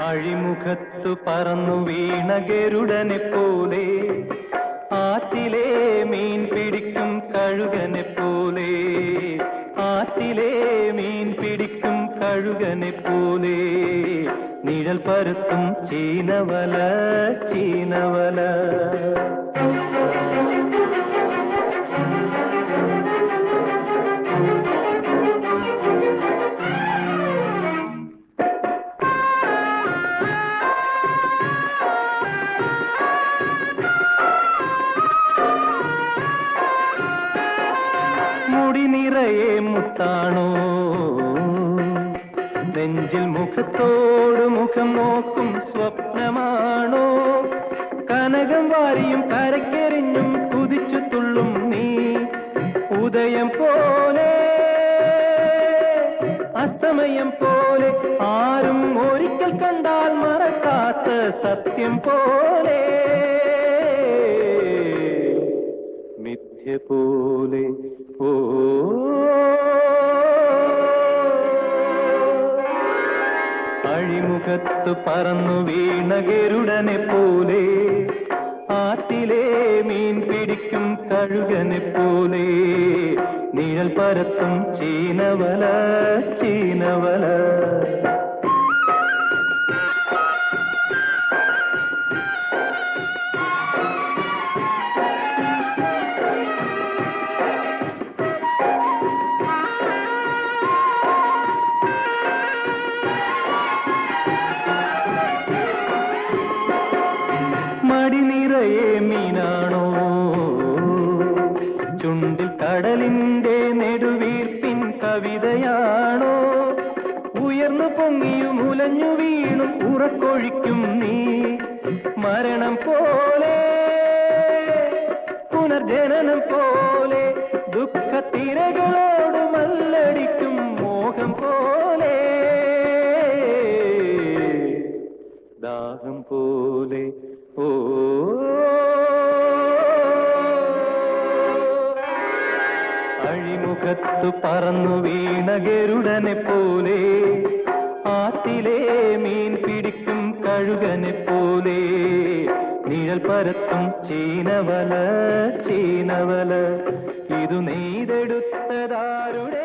അഴിമുഖത്തു പറന്നു വീണ ഗരുഡനെ പോലെ ആറ്റിലെ മീൻ പിടിക്കും കഴുകനെ പോലെ ആറ്റിലെ മീൻ പിടിക്കും കഴുകനെ പോലെ നിഴൽ പരത്തും ചീനവല ചീനവല മുടി നിറയെ മുത്താണോ നെഞ്ചിൽ മുഖത്തോട് മുഖം നോക്കും സ്വപ്നമാണോ കനകം വാരിയും കരക്കെറിഞ്ഞും കുതിച്ചു തുള്ളും നീ ഉദയം പോലെ അസ്തമയം പോലെ ആരും ഒരിക്കൽ കണ്ടാൽ മറക്കാത്ത സത്യം പോലെ മിഥ്യ പോലെ ഓ അഴിമുഖത്തു പറന്നു വീണ ഗരുഡനെ പോലെ ആറ്റിലെ മീൻ പിടിക്കും കഴുകനെ പോലെ നിഴൽ പരത്തും ചീനവല ചീനവല മടി നിറയെ മീനാണോ ചുണ്ടിൽ കടലിന്റെ നെടുവീർപ്പിൻ കവിതയാണോ ഉയർന്നു പൊങ്ങിയും ഉലഞ്ഞു വീണും ഉറക്കൊഴിക്കും നീ മരണം പോലെ പുനർജനനം പോലെ ദുഃഖത്തിരകളോട് മല്ലടിക്കും മോഹം പോലെ ദാഹം പോലെ ഓ അഴിമുഖത്തു പറന്നു വീണ ഗരുഡനെ പോലെ ആറ്റിലെ മീൻ പിടിക്കും കഴുകനെ പോലെ നിഴൽ പരത്തും ചീനവല ചീനവല ഇതു നെയ്തെടുത്തതാരുടെ